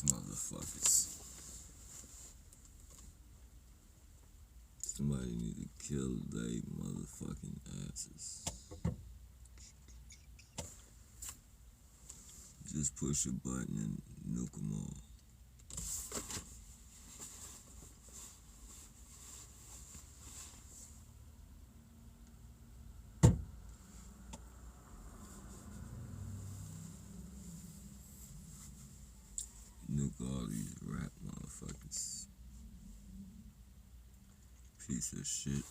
these motherfuckers. Somebody need to kill they motherfucking asses. Just push a button and nuke them all. Nuke all these rap motherfuckers. Piece of shit.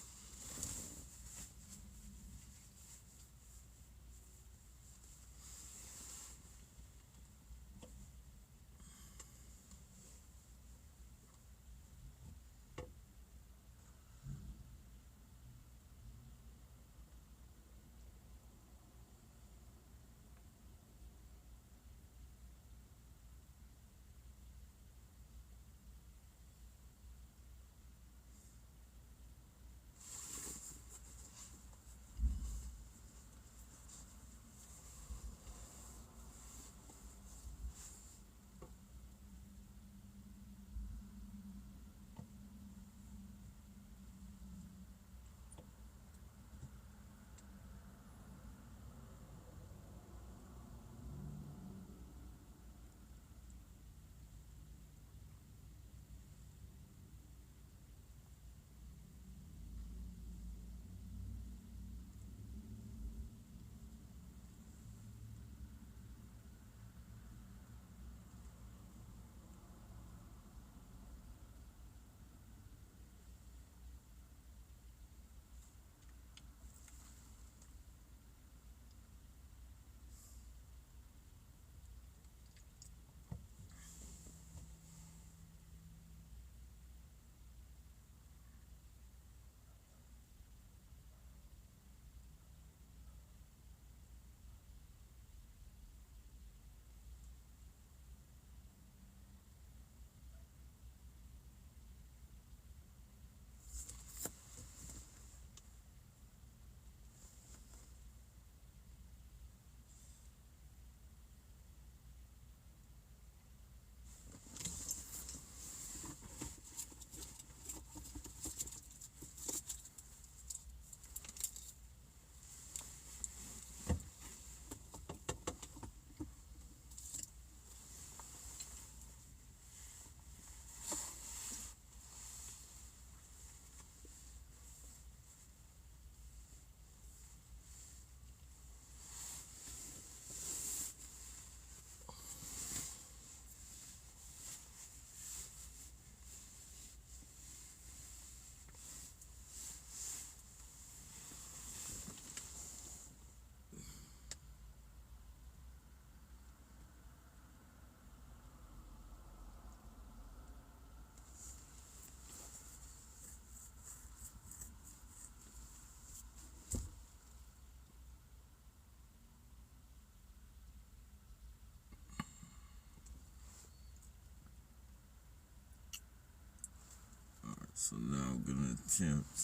So now I'm gonna attempt.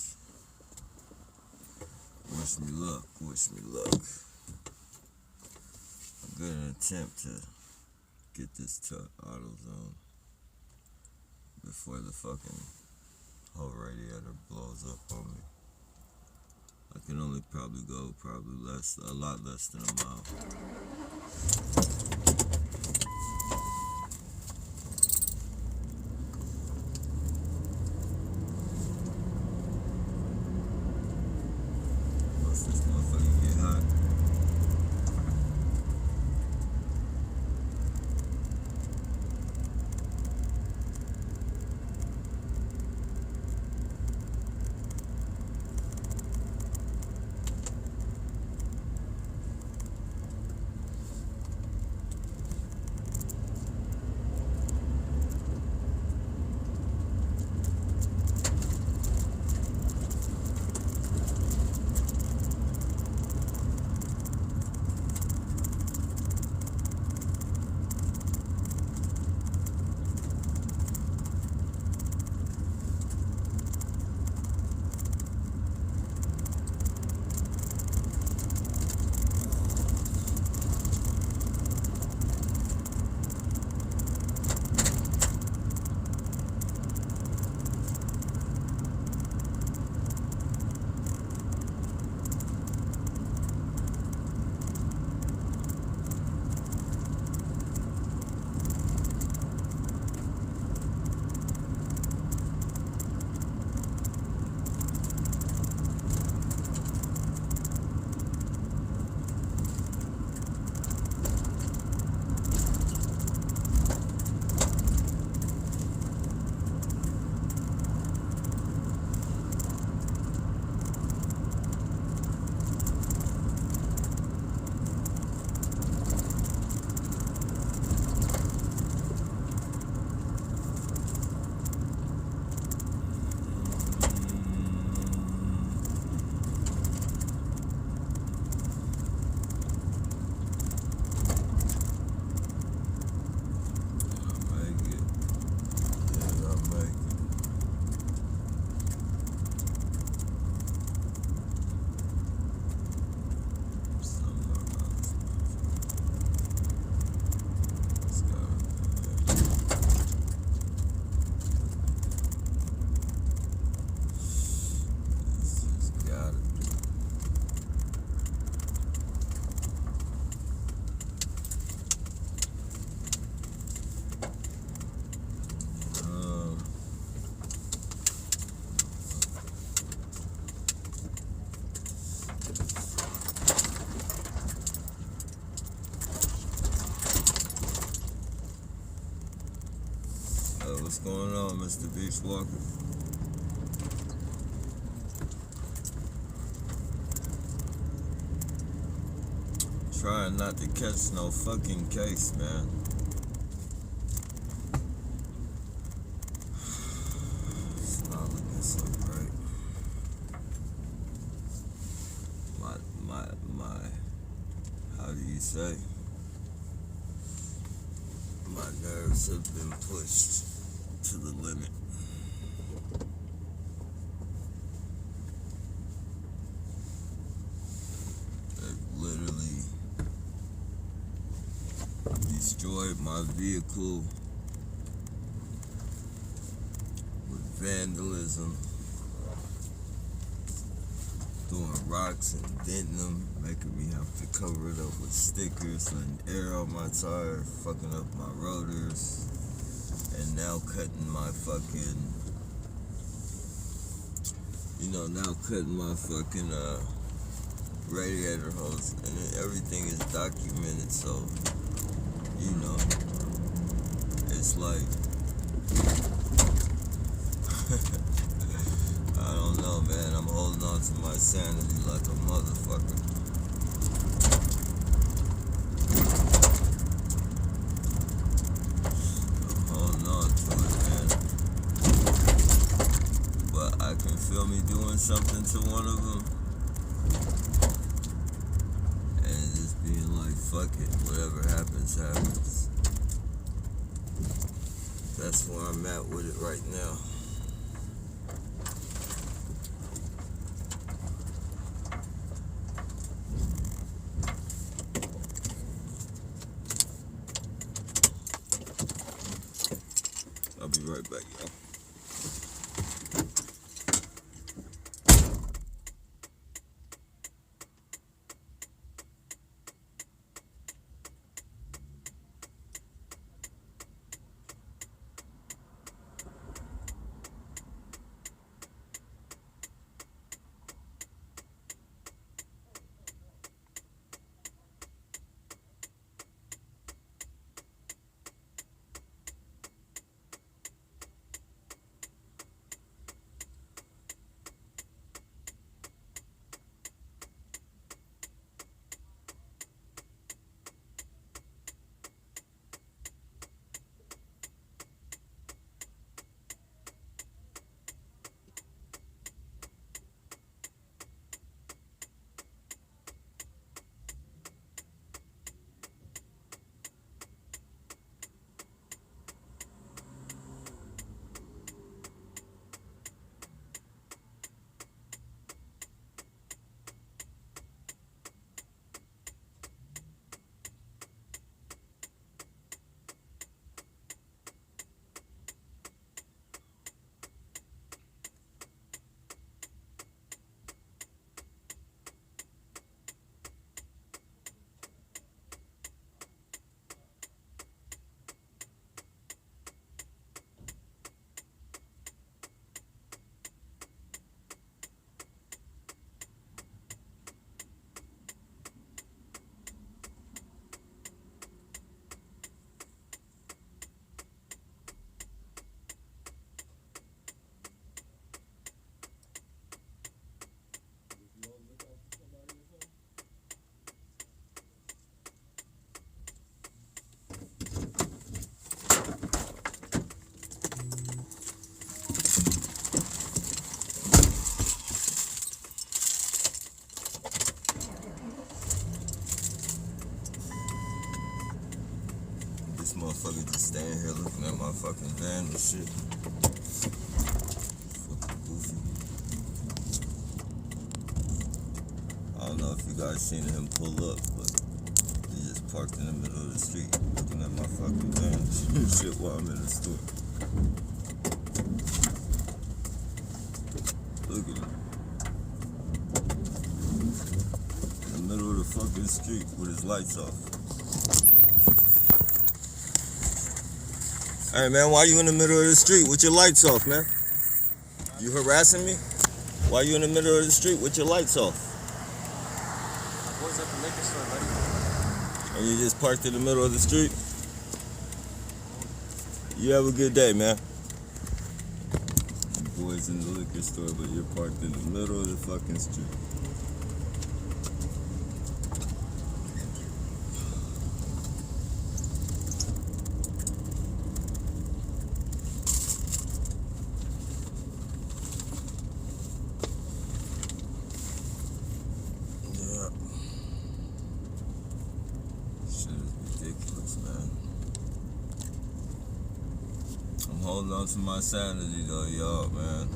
Wish me luck, wish me luck. I'm gonna attempt to get this to AutoZone before the fucking whole radiator blows up on me. I can only probably go a lot less than a mile. This motherfucker get hot. Mr. Beach Walker. Trying not to catch no fucking case, man. It's not looking so great. My, how do you say? My nerves have been pushed to the limit. They've literally destroyed my vehicle with vandalism, throwing rocks and denting them, making me have to cover it up with stickers, letting air out my tire, fucking up my rotors, and now cutting my fucking, radiator hose, and everything is documented, so, it's like, I don't know, man. I'm holding on to my sanity like a motherfucker. I'm holding on to it, man. But I can feel me doing something to one of them and just being like, fuck it. Whatever happens, happens. That's where I'm at with it right now. I'll be right back, y'all. Motherfucker just staying here looking at my fucking van and shit. Fucking goofy. I don't know if you guys seen him pull up, but he just parked in the middle of the street looking at my fucking van and shit while I'm in the store. Look at him. In the middle of the fucking street with his lights off. Hey man, why you in the middle of the street with your lights off, man? You harassing me? Why you in the middle of the street with your lights off? What was at the liquor store, buddy? And you just parked in the middle of the street? You have a good day, man. boys in the liquor store, but you're parked in the middle of the fucking street. Yeah. Shit is ridiculous, man. I'm holding on to my sanity though, y'all, man.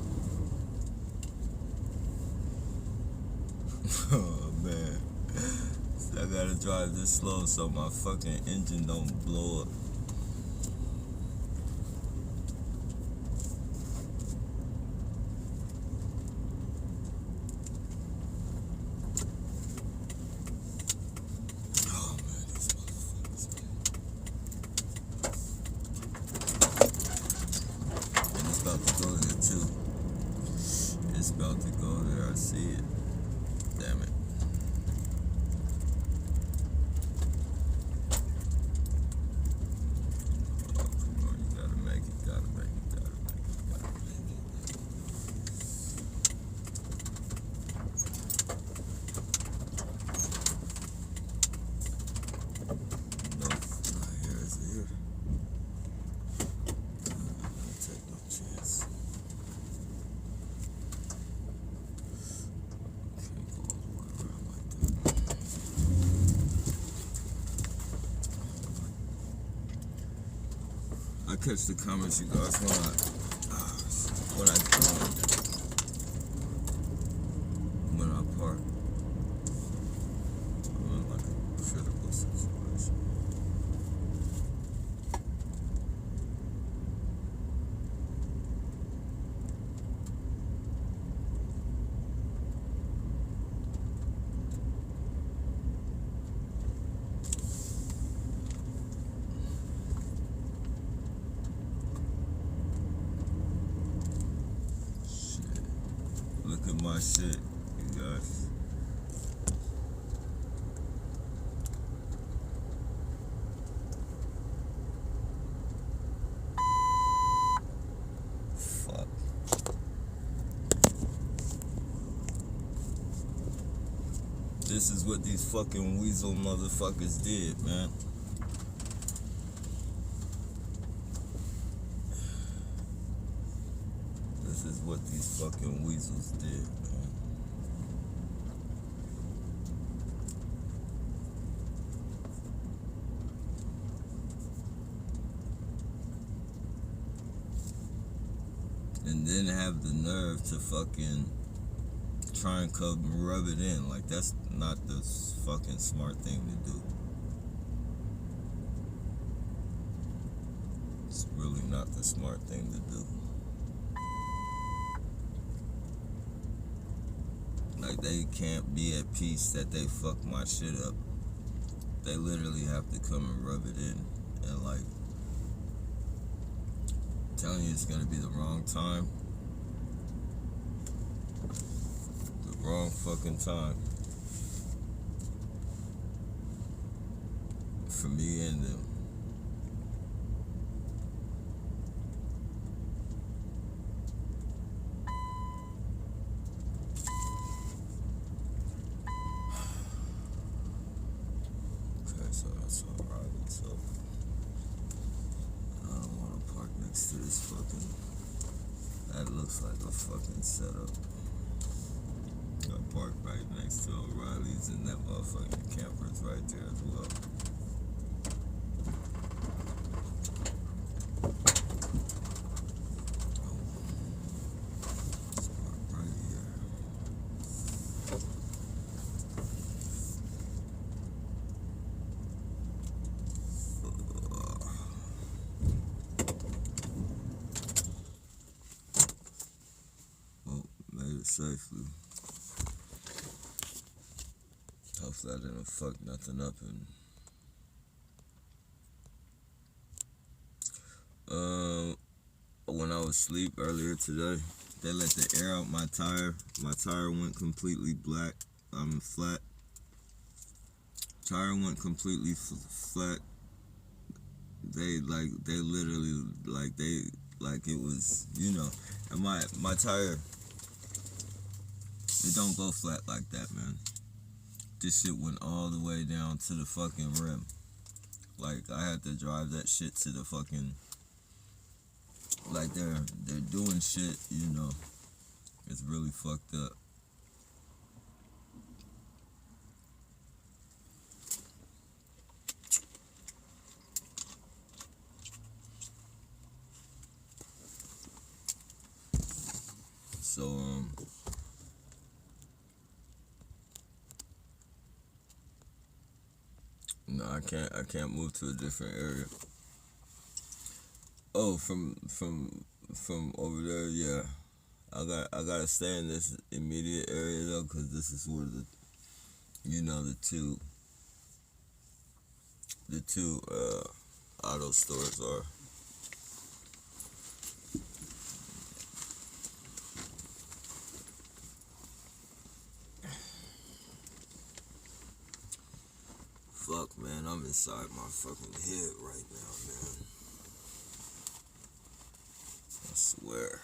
Oh, man. I gotta drive this slow so my fucking engine don't blow up. Oh, man, these motherfuckers, man. And it's about to go there, too. It's about to go there. I see it. Damn it. Oh, come on. You gotta make it. Gotta make it. Gotta make it. Gotta make it. Nope. Not here. Is it here? I'll take no chance. Can't go all the way around like that. I catch the comments, you guys, when I park. I'm in like a critical situation. Shit. Look at my shit, you guys. Fuck. This is what these fucking weasel motherfuckers did, man. This is what these fucking weasels did, man. And then have the nerve to fucking try and come rub it in. Like, that's not the fucking smart thing to do. It's really not the smart thing to do. Like, they can't be at peace that they fucked my shit up. They literally have to come and rub it in. And, like, telling you it's gonna be the wrong time. The wrong fucking time. For me and them. Okay, so that's alright. So I don't want to park next to this fucking. That looks like a fucking setup. I park right next to O'Reilly's and that motherfucking camper's right there as well. Let's park right here. Well, made it safely. Hopefully I didn't fuck nothing up. And when I was asleep earlier today, they let the air out my tire. My tire went completely black. Flat. Tire went completely flat. They literally, like it was, And my tire, it don't go flat like that, man. This shit went all the way down to the fucking rim. Like, I had to drive that shit to the fucking, like, they're doing shit, you know. It's really fucked up. So, no, I can't move to a different area. Oh, from over there, yeah. I gotta stay in this immediate area though, cause this is where the, you know, the two auto stores are. Fuck, man, I'm inside my fucking head right now, man. I swear.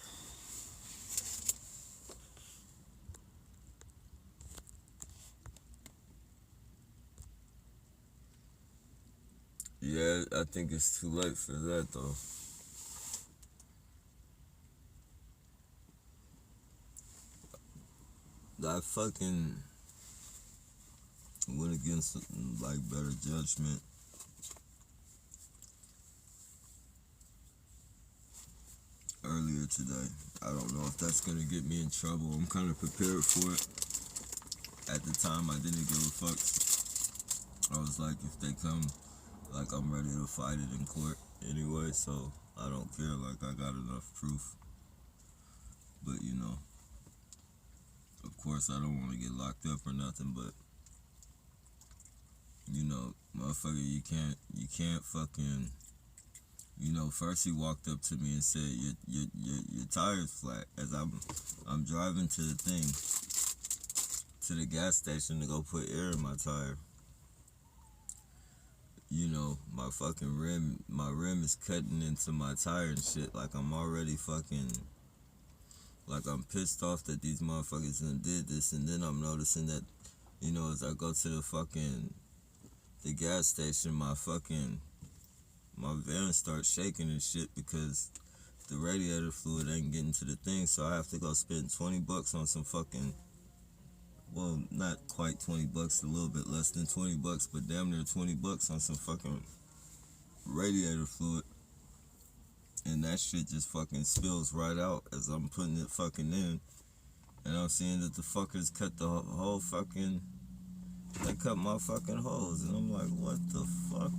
Yeah, I think it's too late for that though. I fucking went against like better judgment. Earlier today. I don't know if that's gonna get me in trouble. I'm kind of prepared for it. At the time, I didn't give a fuck. I was like, if they come, like, I'm ready to fight it in court anyway, so I don't care. Like, I got enough proof. But, you know, of course, I don't want to get locked up or nothing, but, you know, motherfucker, you can't fucking, you know, first he walked up to me and said, your tire's flat. As I'm driving to the thing, to the gas station to go put air in my tire. You know, my fucking my rim is cutting into my tire and shit. Like, I'm already fucking, like, I'm pissed off that these motherfuckers done did this. And then I'm noticing that, you know, as I go to the gas station, my van starts shaking and shit because the radiator fluid ain't getting to the thing. So I have to go spend $20 on some fucking, well, not quite $20, a little bit less than $20, but damn near $20 on some fucking radiator fluid. And that shit just fucking spills right out as I'm putting it fucking in. And I'm seeing that the fuckers cut the whole fucking, they cut my fucking hose. And I'm like, what the fuck?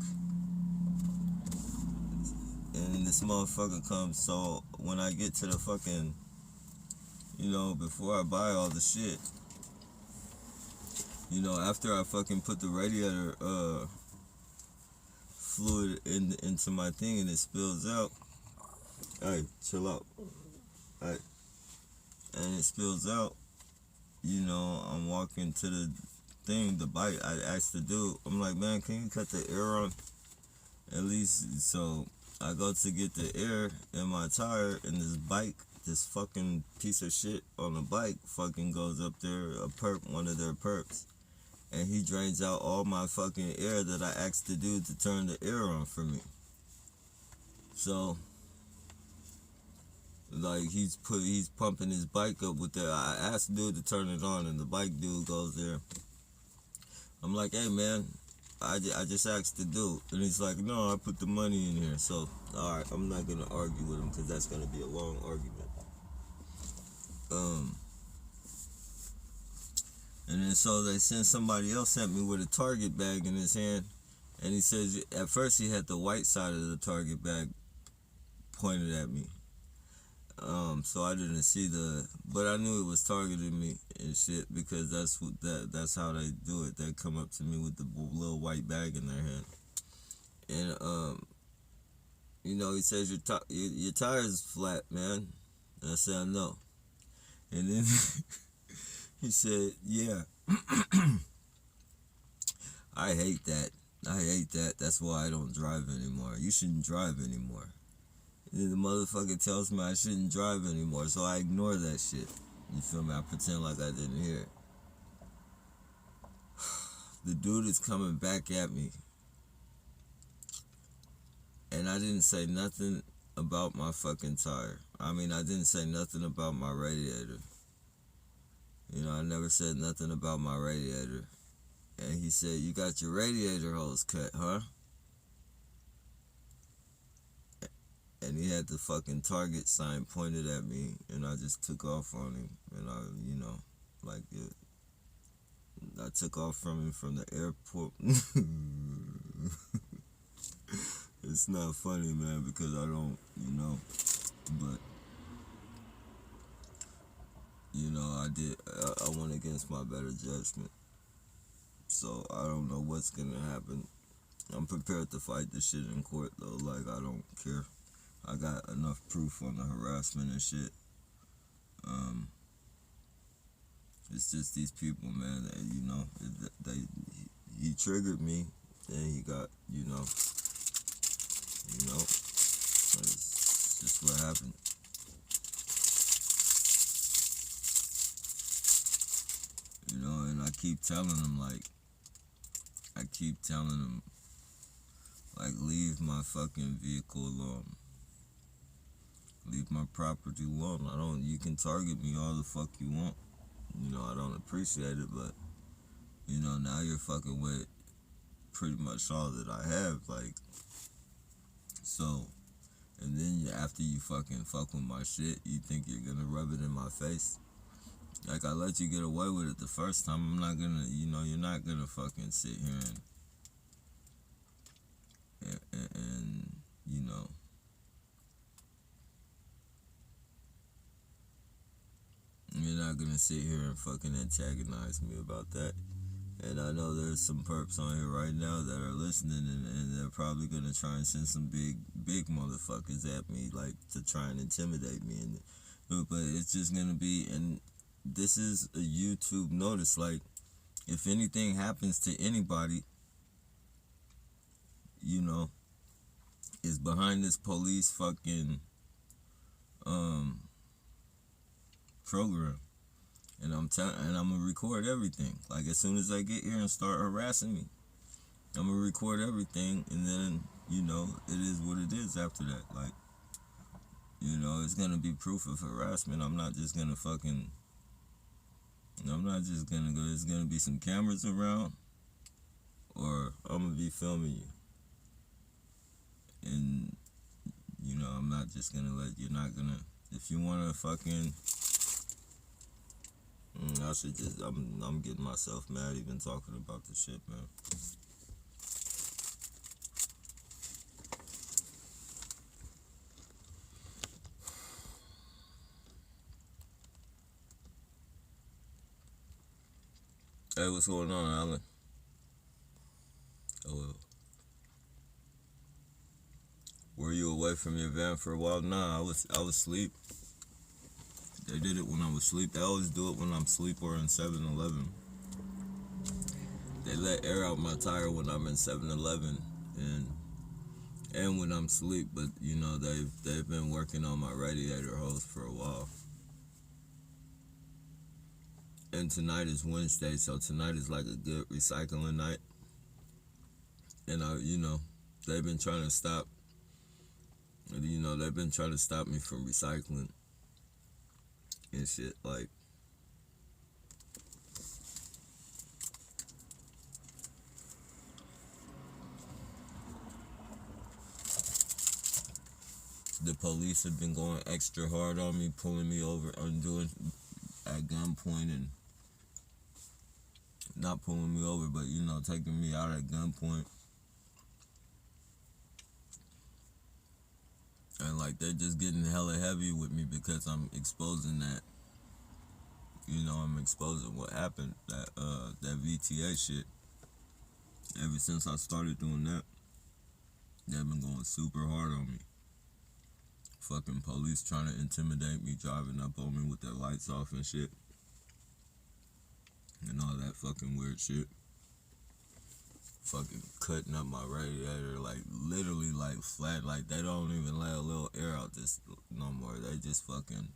And this motherfucker comes, so when I get to the fucking, you know, before I buy all the shit, you know, after I fucking put the radiator fluid into my thing and it spills out, hey, chill out. Hey. And it spills out, you know, I'm walking to the thing, the bike, I asked the dude, I'm like, man, can you cut the air on? At least, so I go to get the air in my tire, and this bike, this fucking piece of shit on the bike fucking goes up there, one of their perps. And he drains out all my fucking air that I asked the dude to turn the air on for me. So, like, he's pumping his bike up with that. I asked the dude to turn it on, and the bike dude goes there. I'm like, hey, man, I just asked the dude. And he's like, no, I put the money in here. So, all right, I'm not going to argue with him because that's going to be a long argument. And then so they sent somebody else at me with a Target bag in his hand. And he says, at first he had the white side of the Target bag pointed at me. So I didn't see but I knew it was targeting me and shit because that's how they do it. They come up to me with the little white bag in their hand. And, you know, he says, your tire's flat, man. And I said, no. And then he said, yeah. I hate that. That's why I don't drive anymore. You shouldn't drive anymore. And the motherfucker tells me I shouldn't drive anymore, so I ignore that shit. You feel me? I pretend like I didn't hear it. The dude is coming back at me. And I didn't say nothing about my fucking tire. I mean, I didn't say nothing about my radiator. You know, I never said nothing about my radiator. And he said, "You got your radiator hose cut, huh?" And he had the fucking Target sign pointed at me, and I just took off on him. And I, you know, like it. I took off from him from the airport. It's not funny, man, because I don't, you know, but, you know, I went against my better judgment. So I don't know what's gonna happen. I'm prepared to fight this shit in court, though. Like, I don't care. I got enough proof on the harassment and shit. It's just these people, man, that, you know, he triggered me, and he got, you know, it's just what happened. You know, and I keep telling him, like, leave my fucking vehicle alone. Leave my property alone. You can target me all the fuck you want. You know, I don't appreciate it, but, you know, now you're fucking with pretty much all that I have, like, so, and then after you fucking fuck with my shit, you think you're gonna rub it in my face? Like, I let you get away with it the first time. I'm not gonna, you know, you're not gonna fucking sit here and you know, you're not gonna sit here and fucking antagonize me about that. And I know there's some perps on here right now that are listening, and they're probably gonna try and send some big motherfuckers at me, like, to try and intimidate me. But it's just gonna be, and this is a YouTube notice. Like, if anything happens to anybody, you know, is behind this police fucking program. And I'm gonna record everything. Like, as soon as I get here and start harassing me, I'm gonna record everything, and then, you know, it is what it is after that. Like, you know, it's gonna be proof of harassment. I'm not just gonna go, there's gonna be some cameras around, or I'm gonna be filming you. And, you know, I'm not just gonna you're not gonna, if you wanna fucking, I should just, I'm getting myself mad even talking about this shit, man. Hey, what's going on, Alan? Oh, well. Were you away from your van for a while? Nah, I was asleep. They did it when I was asleep. They always do it when I'm asleep or in 7-Eleven. They let air out my tire when I'm in 7-Eleven and when I'm asleep. But, you know, they've been working on my radiator hose for a while. And tonight is Wednesday, so tonight is like a good recycling night. And you know, they've been trying to stop. You know, they've been trying to stop me from recycling and shit. Like, the police have been going extra hard on me, pulling me over, undoing at gunpoint, and not pulling me over, but, you know, taking me out at gunpoint. And, like, they're just getting hella heavy with me because I'm exposing that. You know, I'm exposing what happened, that VTA shit. Ever since I started doing that, they've been going super hard on me. Fucking police trying to intimidate me, driving up on me with their lights off and shit. And all that fucking weird shit. Fucking cutting up my radiator, like literally like flat, like they don't even let a little air out this no more. They just fucking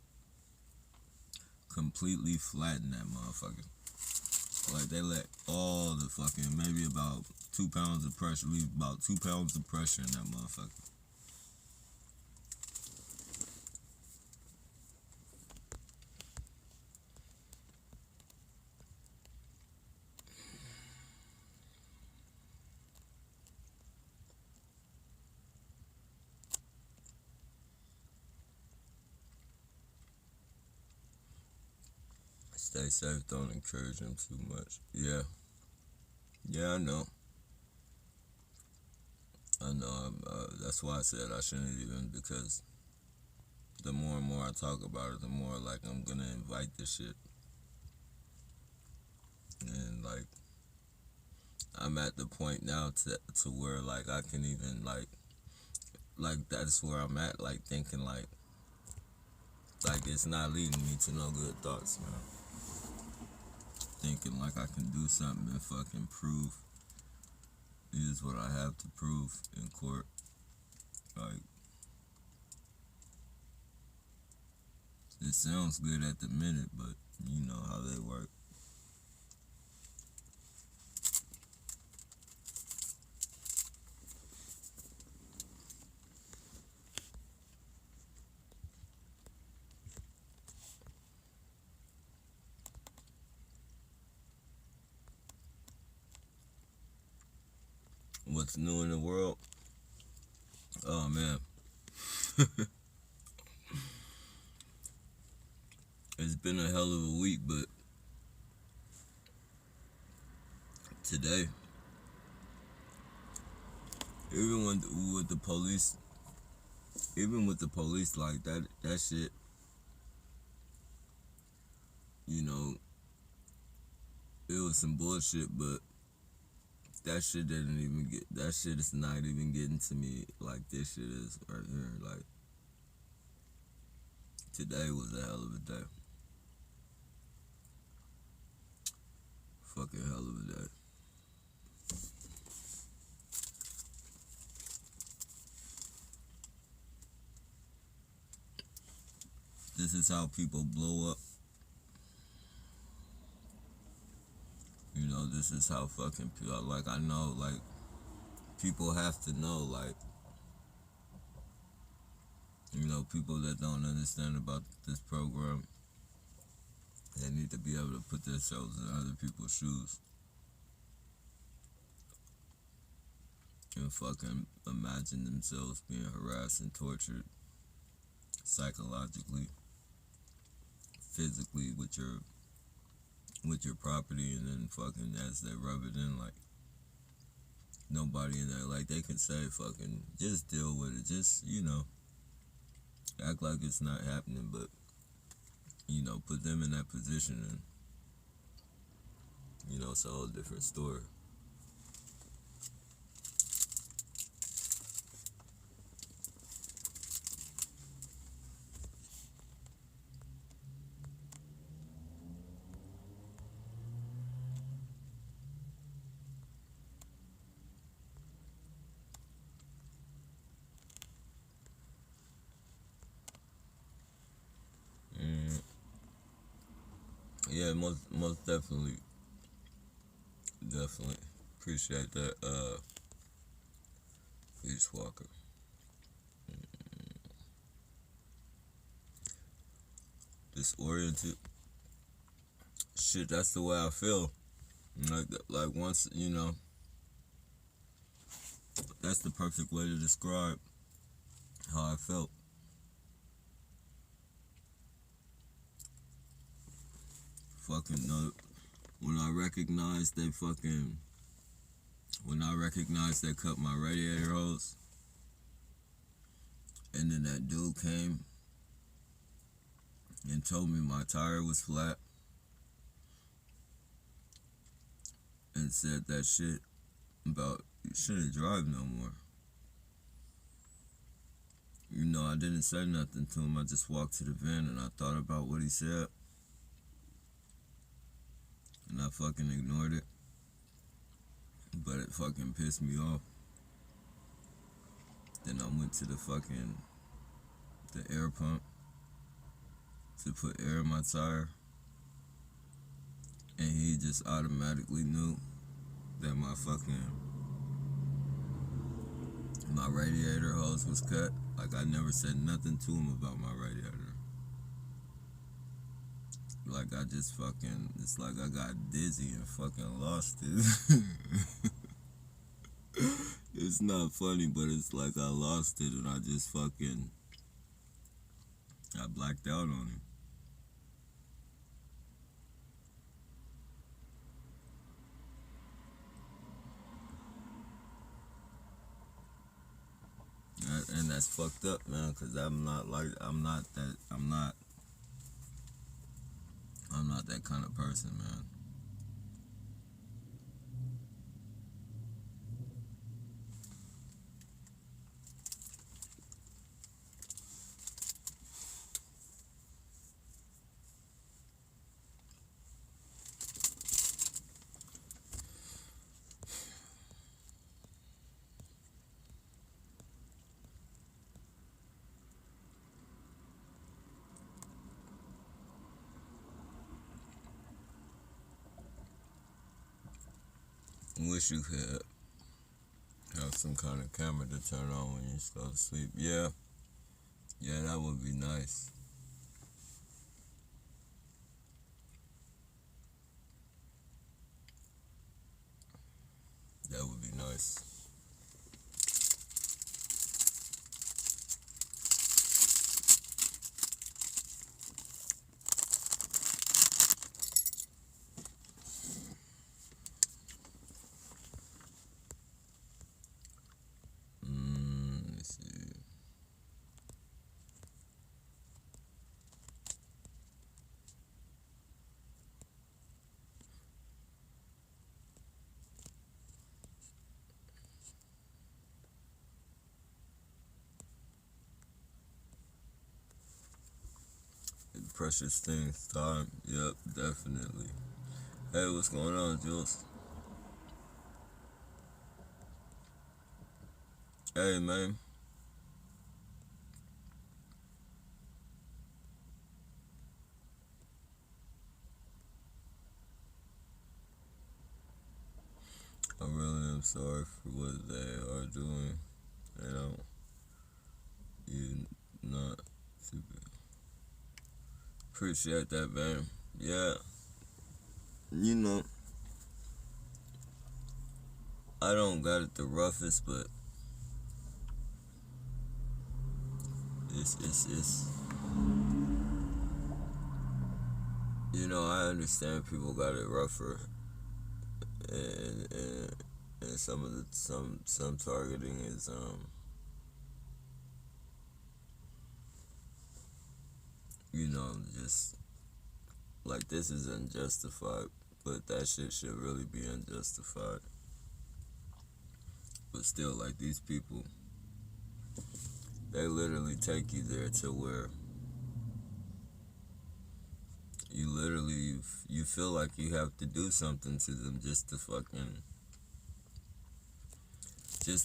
completely flatten that motherfucker. Like they let all the fucking, maybe about 2 pounds of pressure, leave about 2 pounds of pressure in that motherfucker. Stay safe, don't encourage them too much. Yeah. Yeah, I know. That's why I said I shouldn't even, because the more and more I talk about it, the more like I'm gonna invite this shit. And like, I'm at the point now to where like I can even like that's where I'm at, like thinking like it's not leading me to no good thoughts, man. Thinking like I can do something and fucking prove is what I have to prove in court. Like, it sounds good at the minute, but you know how they work. What's new in the world? Oh man. It's been a hell of a week, but today, even with the police, like that shit, you know, it was some bullshit, but that shit is not even getting to me like this shit is right here. Like, today was a hell of a day. Fucking hell of a day. This is how people blow up. You know, this is how fucking people, like, I know, like, people have to know, like, you know, people that don't understand about this program, they need to be able to put themselves in other people's shoes and fucking imagine themselves being harassed and tortured psychologically, physically with your property, and then fucking as they rub it in, like, nobody in there, like, they can say fucking just deal with it, just, you know, act like it's not happening, but, you know, put them in that position and, you know, it's a whole different story. Yeah, most definitely appreciate that, Peace Walker. Disoriented. Shit, that's the way I feel. Like once, you know, that's the perfect way to describe how I felt. Fucking no, when I recognized they cut my radiator hose, and then that dude came and told me my tire was flat and said that shit about you shouldn't drive no more. You know, I didn't say nothing to him. I just walked to the van and I thought about what he said. And I fucking ignored it. but it fucking pissed me off. Then I went to the air pump to put air in my tire, and he just automatically knew that my radiator hose was cut. Like, I never said nothing to him about my radiator. Like, I just it's like I got dizzy and fucking lost it. It's not funny, but it's like I lost it and I just I blacked out on him. And that's fucked up, man, because I'm not that kind of person, man. Wish you could have some kind of camera to turn on when you go to sleep. Yeah, that would be nice. That would be nice. Let me see. Precious things, time. Yep, definitely. Hey, what's going on, Jules? Hey, man. I really am sorry for what they are doing. You not super. Appreciate that, man. Yeah. I don't got it the roughest, but it's I understand people got it rougher, and some targeting is just like, this is unjustified, but that shit should really be unjustified. But still, like, these people, they literally take you there to where you feel like you have to do something to them just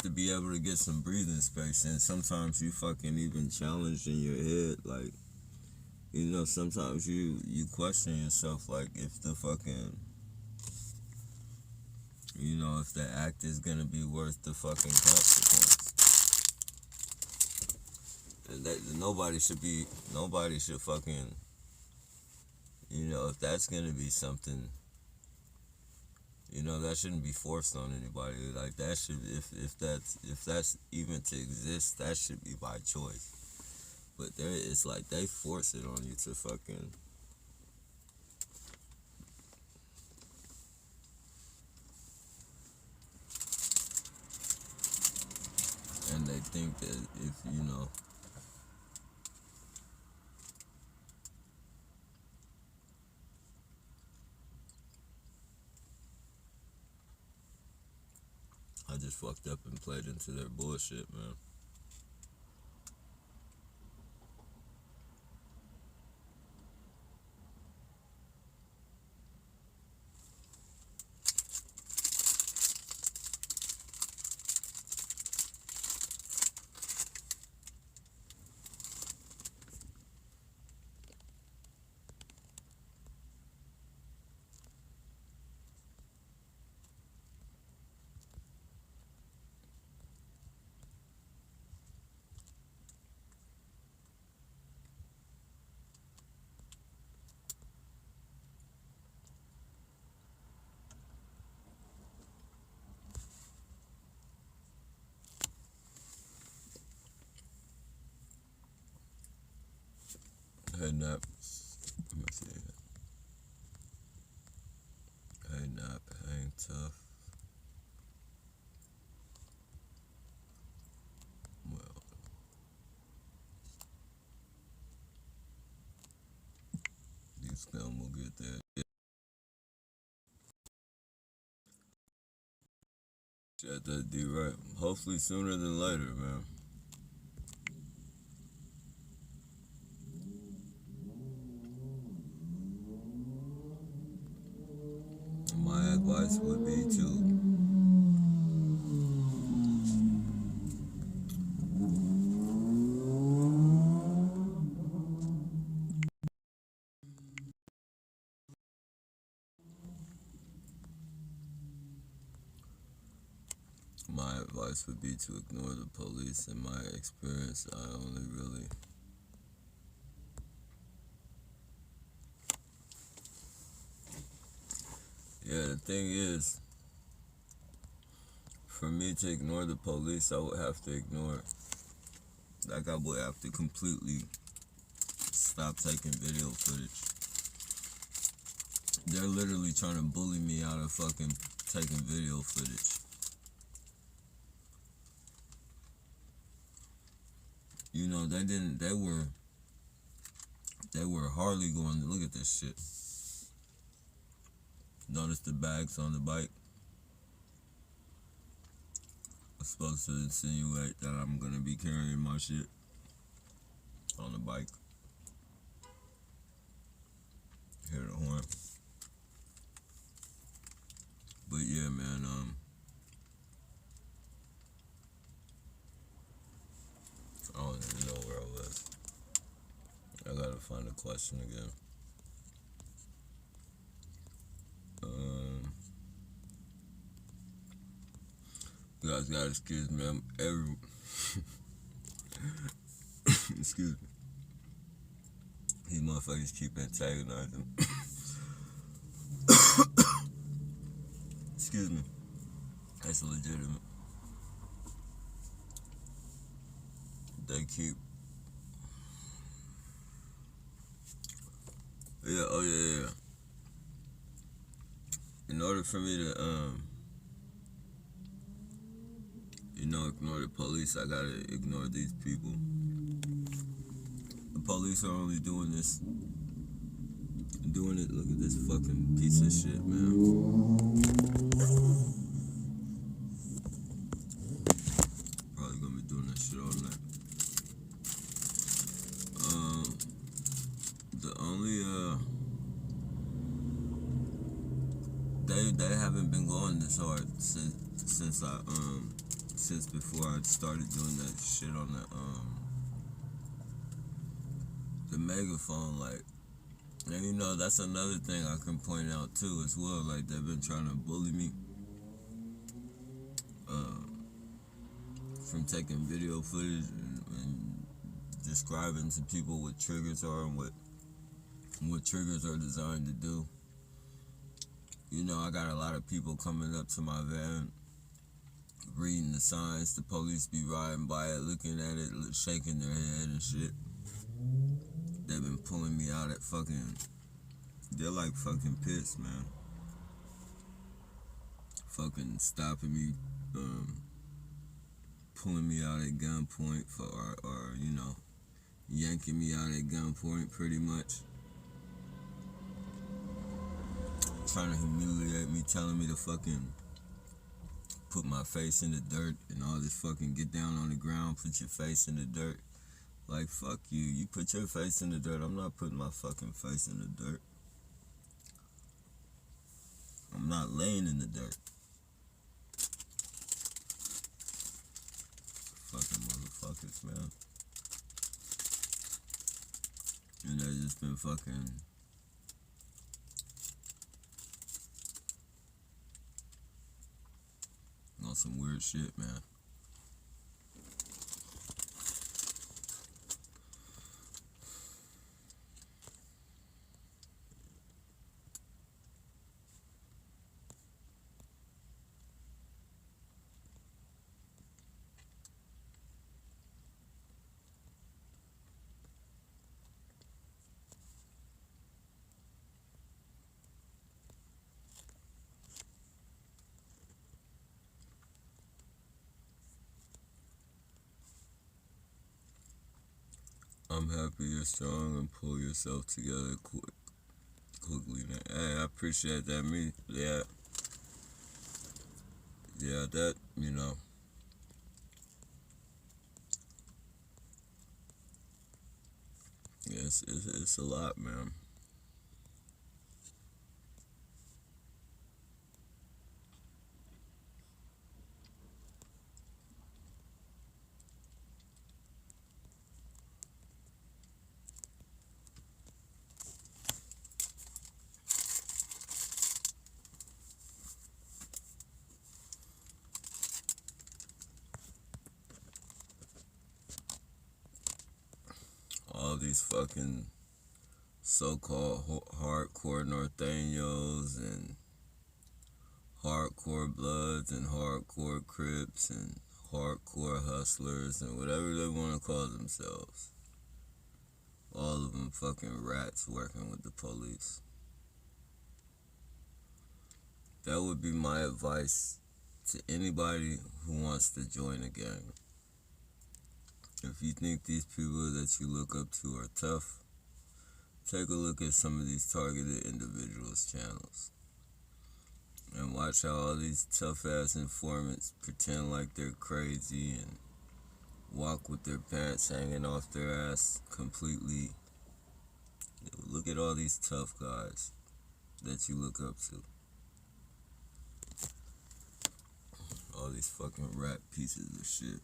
to be able to get some breathing space. And sometimes you even challenge in your head, like, sometimes you question yourself, like, if if the act is gonna be worth the fucking consequence. And that nobody should if that's gonna be something, that shouldn't be forced on anybody. Like, that should, if that's even to exist, that should be by choice. But it's like they force it on you to and they think that if I just fucked up and played into their bullshit, man. Nap. Let me see. Hey, Nap. Hang tough. Well, you scum will get there. Shut that D right. Hopefully sooner than later, man. My advice would be to ignore the police. In my experience, I only really the thing is, for me to ignore the police, I would have to ignore, like, I would have to completely stop taking video footage. They're literally trying to bully me out of fucking taking video footage. You know, they were hardly going to look at this shit. Notice the bags on the bike? It's supposed to insinuate that I'm gonna be carrying my shit on the bike. Hear the horn. But yeah, man, I don't even know where I was. I gotta find a question again. You guys gotta excuse me. Excuse me. These motherfuckers keep antagonizing. Excuse me. That's legitimate. They keep. Yeah. In order for me to, ignore the police, I gotta ignore these people. The police are only doing it. Look at this fucking piece of shit, man. Probably gonna be doing that shit all night. The only, they haven't been going this hard since before I started doing that shit on the megaphone, like. And you know, that's another thing I can point out too as well. Like, they've been trying to bully me from taking video footage and describing to people what triggers are and what triggers are designed to do. You know, I got a lot of people coming up to my van, reading the signs. The police be riding by it, looking at it, shaking their head and shit. They've been pulling me out at fucking. They're like fucking pissed, man. Fucking stopping me, pulling me out at gunpoint or you know, yanking me out at gunpoint pretty much. Trying to humiliate me, telling me to fucking put my face in the dirt and all this fucking get down on the ground, put your face in the dirt. Like, fuck you. You put your face in the dirt. I'm not putting my fucking face in the dirt. I'm not laying in the dirt. Fucking motherfuckers, man. And they just been fucking on some weird shit, man. I'm happy you're strong and pull yourself together quickly. Hey, I appreciate that. Yeah, that, yeah, it's a lot, man. All these fucking so-called hardcore Norteños and hardcore Bloods and hardcore Crips and hardcore hustlers and whatever they want to call themselves. All of them fucking rats working with the police. That would be my advice to anybody who wants to join a gang. If you think these people that you look up to are tough, take a look at some of these targeted individuals' channels. And watch how all these tough-ass informants pretend like they're crazy and walk with their pants hanging off their ass completely. Look at all these tough guys that you look up to. All these fucking rat pieces of shit.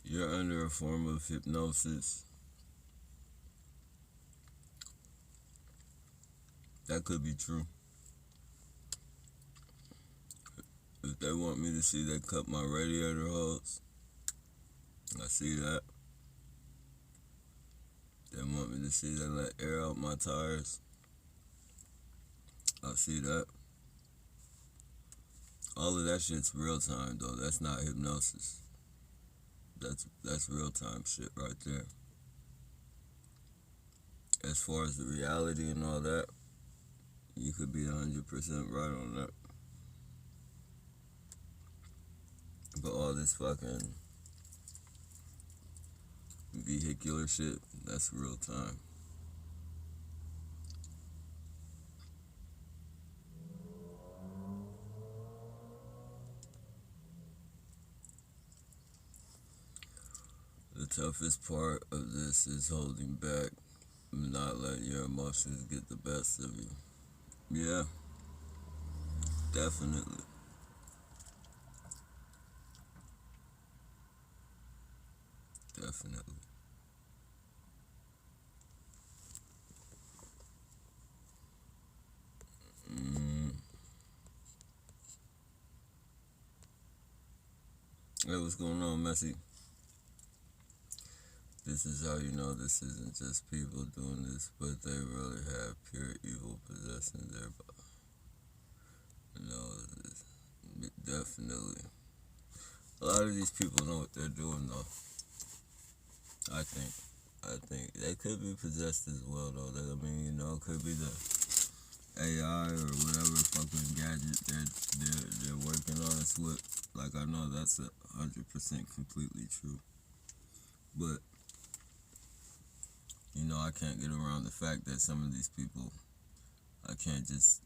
You're under a form of hypnosis. That could be true. If they want me to see they cut my radiator hose, I see that. They want me to see they let air out my tires, I see that. All of that shit's real time though. That's not hypnosis. That's real time shit right there. As far as the reality and all that, you could be 100% right on that. But all this fucking vehicular shit, that's real time. The toughest part of this is holding back, not letting your emotions get the best of you. Yeah, definitely. Definitely. Hey, what's going on, Messi? This is how you know this isn't just people doing this, but they really have pure evil possessing their body. Definitely. A lot of these people know what they're doing, though. I think they could be possessed as well, though. It could be the AI or whatever fucking gadget they're working on us with. Like, I know that's 100% completely true, but I can't get around the fact that some of these people, I can't just,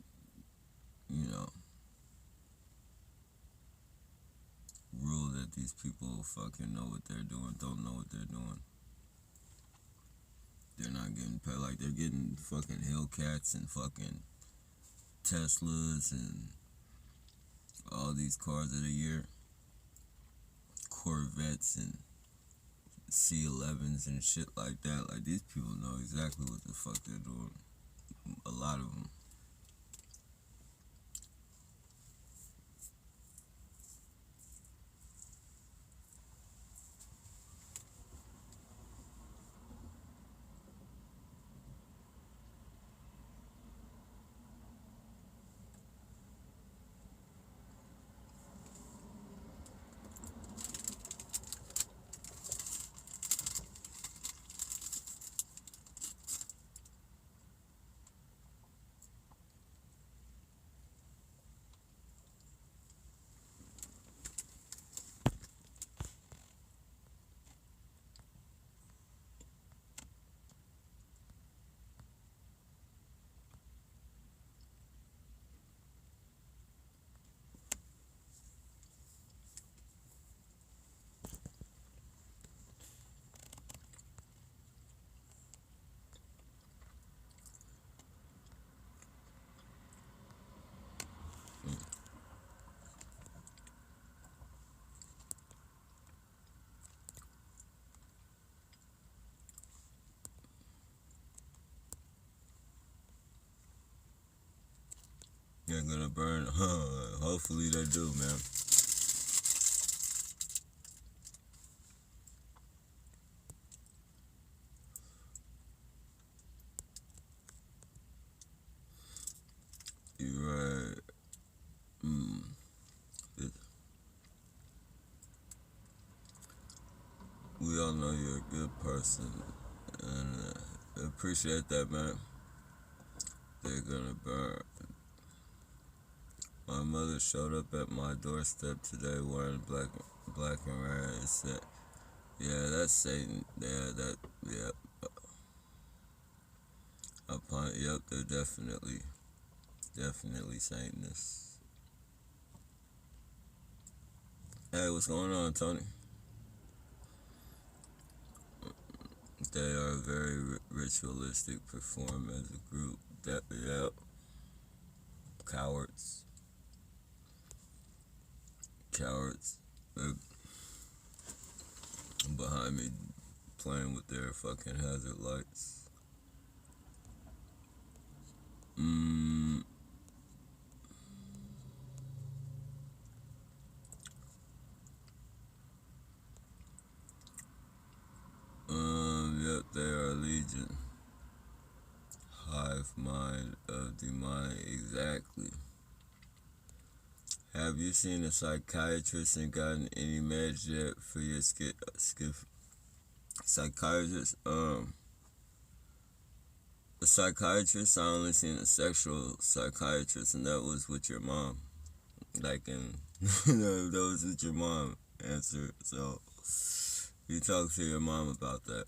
rule that these people fucking know what they're doing, don't know what they're doing. They're not getting paid. Like, they're getting fucking Hellcats and fucking Teslas and all these cars of the year. Corvettes and C11s and shit like that. Like, these people know exactly what the fuck they're doing. A lot of them. They're gonna burn. Hopefully they do, man. You're right. It, we all know you're a good person, and appreciate that, man. They're gonna burn. My mother showed up at my doorstep today wearing black and red and said, "Yeah, that's Satan. Yeah, yeah. Yep, they're definitely Satanists." Hey, what's going on, Tony? They are very ritualistic, perform as a group. Yep. Cowards. They're behind me playing with their fucking hazard lights. Yep, they are legion. Hive mind of demonic, exactly. Have you seen a psychiatrist and gotten any meds yet for your psychiatrist? A psychiatrist, I only seen a sexual psychiatrist, and that was with your mom. Like, and that was with your mom answer. So, you talk to your mom about that.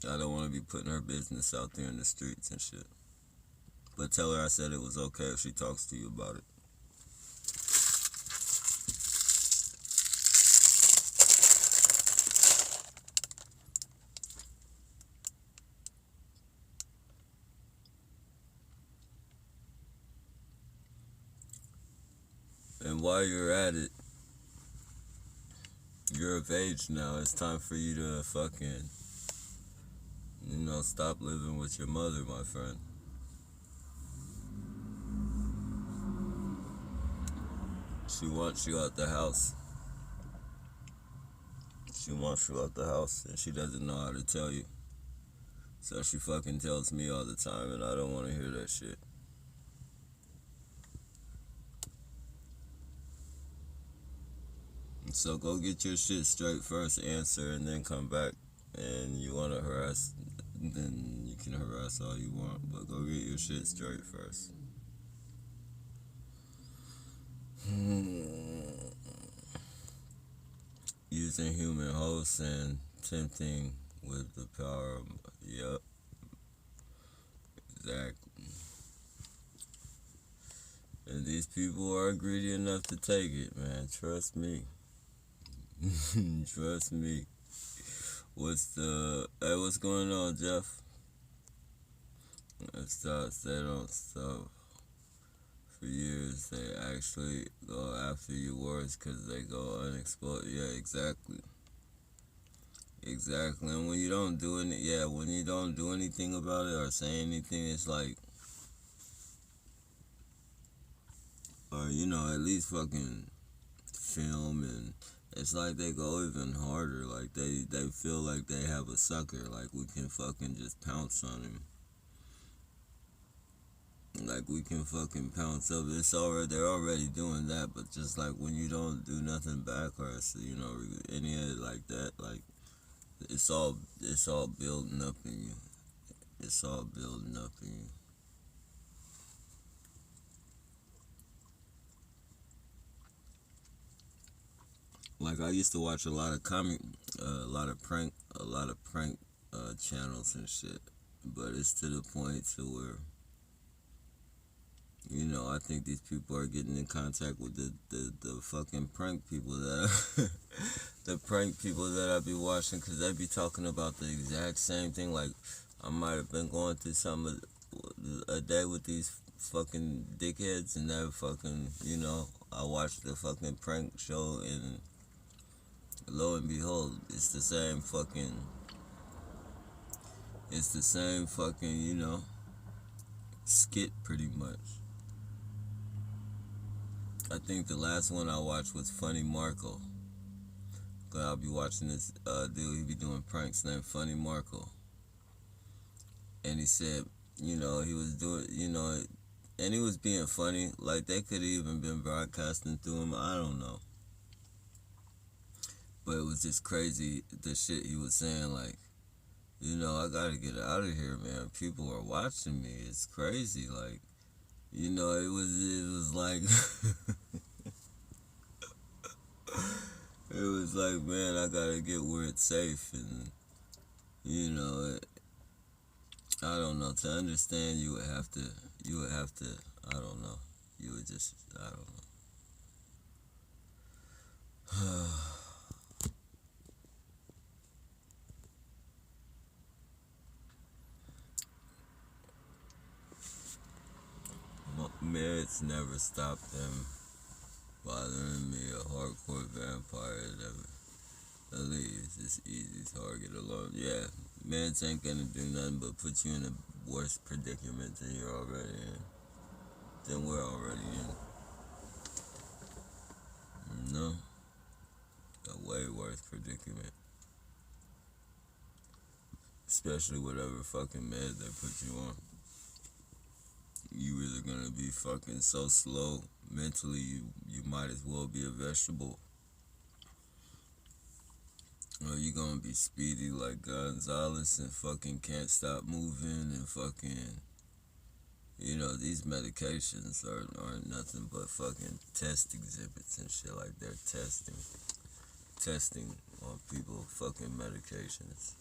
I don't want to be putting her business out there in the streets and shit. But tell her I said it was okay if she talks to you about it. And while you're at it, you're of age now. It's time for you to fucking, stop living with your mother, my friend. She wants you out the house. She wants you out the house, and she doesn't know how to tell you. So she fucking tells me all the time, and I don't want to hear that shit. So go get your shit straight first, answer, and then come back. And you want to harass, then you can harass all you want, but go get your shit straight first. Using human hosts and tempting with the power of, yep, exactly. And these people are greedy enough to take it, man. Trust me. Trust me. What's going on, Jeff? They don't stop. For years, they actually go after your words because they go unexploded. Yeah, exactly. Exactly. And when you don't do anything about it or say anything, it's like, or at least fucking film, and it's like they go even harder. Like they feel like they have a sucker. Like we can fucking just pounce on him. Like we can fucking pounce up. They're already doing that, but just like when you don't do nothing back or any of it like that, like it's all building up in you. It's all building up in you. Like I used to watch a lot of prank channels and shit, but it's to the point to where I think these people are getting in contact with the fucking prank people that the prank people that I be watching, because they be talking about the exact same thing. Like I might have been going through something a day with these fucking dickheads, and that fucking I watched the fucking prank show, and lo and behold, it's the same fucking skit pretty much. I think the last one I watched was Funny Marco. Cause I'll be watching this dude, he be doing pranks named Funny Marco. And he said, he was doing, and he was being funny. Like, they could have even been broadcasting through him. I don't know. But it was just crazy, the shit he was saying. Like, I gotta get out of here, man. People are watching me. It's crazy. Like, it was like, it was like, man, I gotta get where it's safe. And, I don't know. To understand, you would have to, I don't know. You would just, I don't know. Meds never stopped them bothering me. A hardcore vampire never. At least it's easy, target alone. Yeah, meds ain't gonna do nothing but put you in a worse predicament than you're already in. Than we're already in. No, a way worse predicament. Especially whatever fucking med they put you on. You either gonna be fucking so slow mentally, you might as well be a vegetable. Or you gonna be speedy like Gonzalez and fucking can't stop moving and fucking, these medications aren't nothing but fucking test exhibits and shit. Like, they're testing on people fucking medications,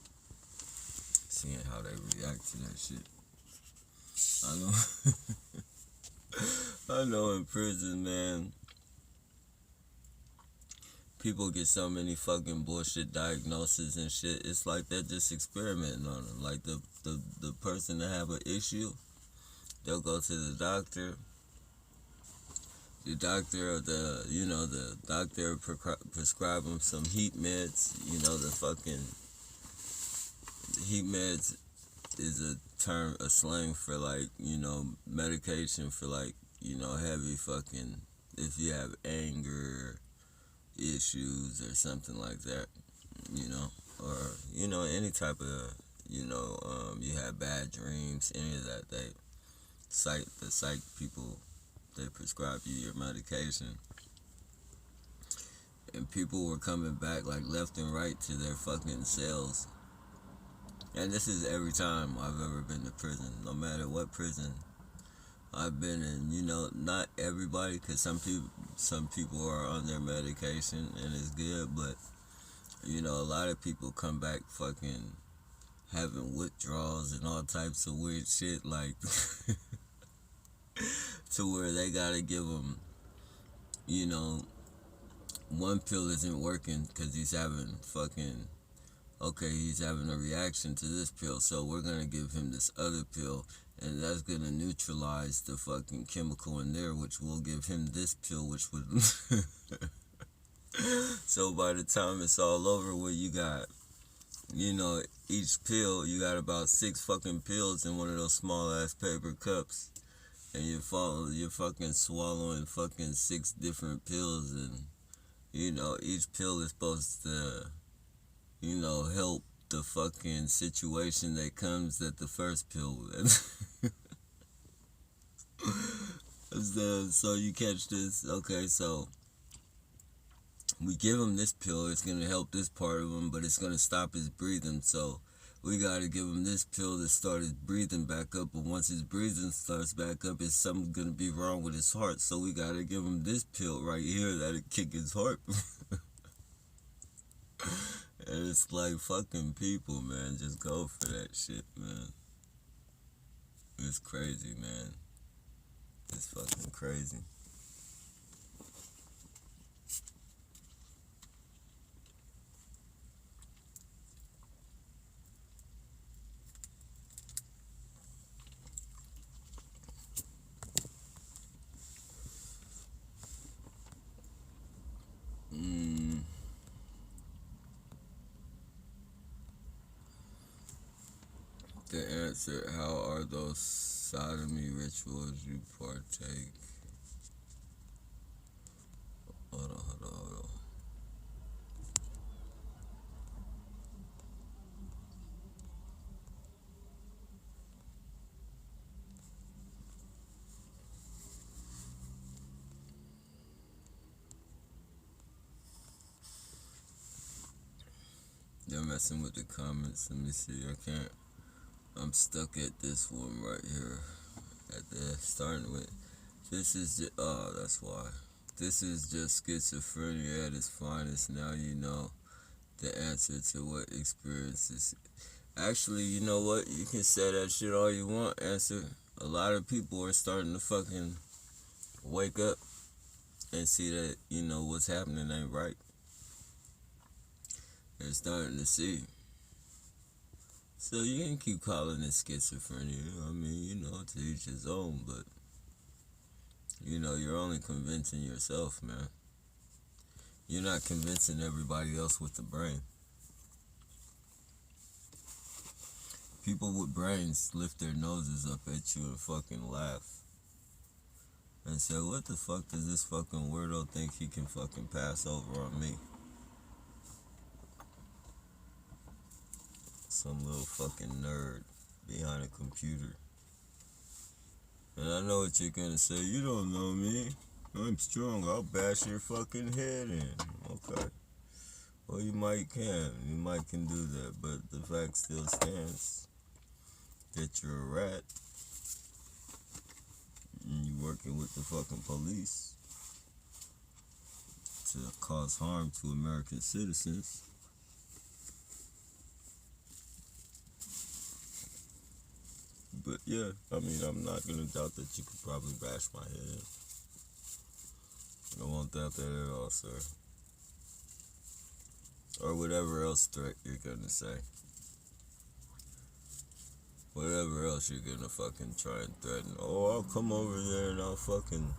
seeing how they react to that shit. I know. I know in prison, man, people get so many fucking bullshit diagnoses and shit. It's like they're just experimenting on them. Like, the person that have an issue, they'll go to the doctor. The doctor, the doctor prescribe them some heat meds. The fucking heat meds is a term, a slang for, like, medication for, like, heavy fucking, if you have anger issues or something like that, or, any type of, you have bad dreams, any of that, the psych people, they prescribe you your medication. And people were coming back, like, left and right to their fucking cells. And this is every time I've ever been to prison, no matter what prison I've been in. Not everybody, because some people are on their medication and it's good, but a lot of people come back fucking having withdrawals and all types of weird shit, like to where they gotta give them, one pill isn't working because he's having a reaction to this pill, so we're gonna give him this other pill, and that's gonna neutralize the fucking chemical in there, which will give him this pill, which would so by the time it's all over, where you got, each pill, you got about 6 fucking pills in one of those small ass paper cups, and you're fucking swallowing fucking 6 different pills, and each pill is supposed to, help the fucking situation that comes at the first pill with. So you catch this, okay, so we give him this pill, it's gonna help this part of him, but it's gonna stop his breathing, so we gotta give him this pill to start his breathing back up, but once his breathing starts back up, it's something gonna be wrong with his heart, so we gotta give him this pill right here that'll kick his heart. And it's like, fucking people, man, just go for that shit, man. It's crazy, man. It's fucking crazy. The answer, how are those sodomy rituals you partake? messing with the comments. Let me see. I can't. I'm stuck at this one right here. At the starting with. This is just. Oh, that's why. This is just schizophrenia at its finest. Now you know the answer to what experiences. Actually, you know what? You can say that shit all you want. Answer. A lot of people are starting to fucking wake up and see that, you know, what's happening ain't right. They're starting to see. So you can keep calling it schizophrenia. I mean, you know, to each his own, but, you know, you're only convincing yourself, man. You're not convincing everybody else with the brain. People with brains lift their noses up at you and fucking laugh. And say, what the fuck does this fucking weirdo think he can fucking pass over on me? Some little fucking nerd behind a computer. And I know what you're gonna say. You don't know me. I'm strong. I'll bash your fucking head in. Okay. Well, you might can. You might can do that. But the fact still stands that you're a rat. And you working with the fucking police to cause harm to American citizens. But yeah, I mean, I'm not gonna doubt that you could probably bash my head in. I won't doubt that at all, sir. Or whatever else threat you're gonna say. Whatever else you're gonna fucking try and threaten. Oh, I'll come over there and I'll fucking...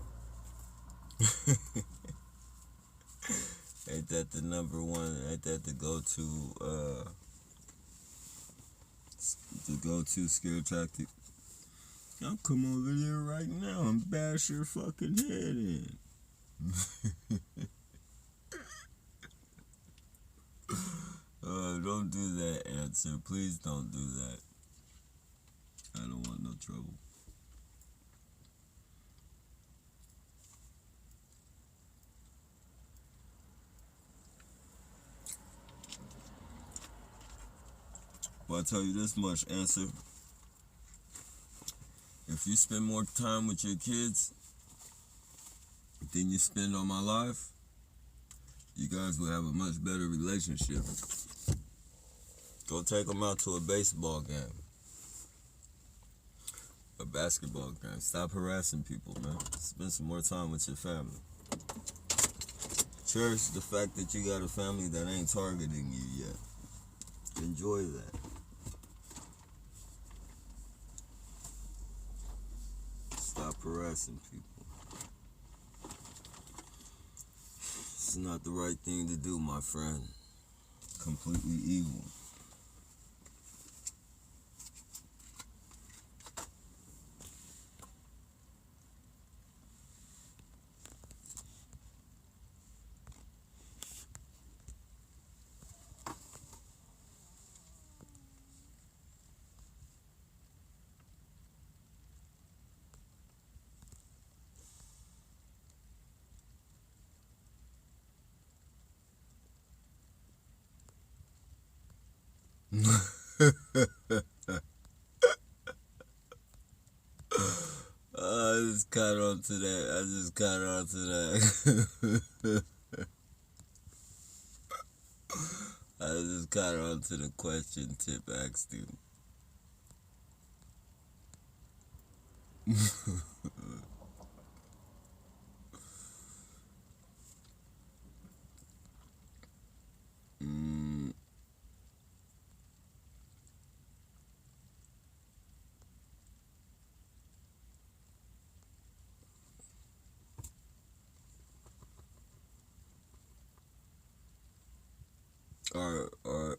Ain't that the number one, ain't that the go-to scare tactic? I'll come over there right now and bash your fucking head in. Don't do that, answer. Please don't do that. I don't want no trouble. Well, I'll tell you this much, answer. If you spend more time with your kids than you spend on my life, you guys will have a much better relationship. Go take them out to a baseball game, a basketball game. Stop harassing people, man. Spend some more time with your family. Cherish the fact that you got a family that ain't targeting you yet. Enjoy that. Stop harassing people. It's not the right thing to do, my friend. Completely evil. I just caught on to that. I just caught on to the question Tip asked him.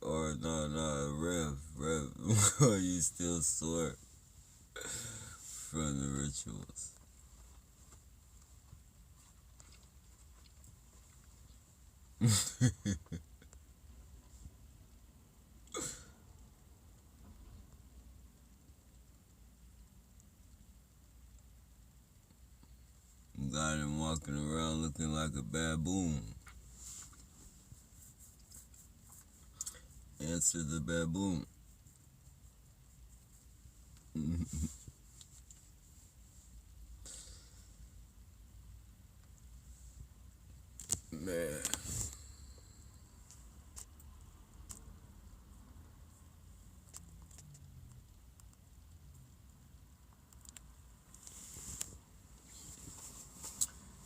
Or no, Rev, are you still sore from the rituals? Got him walking around looking like a baboon. Answer the baboon. Man.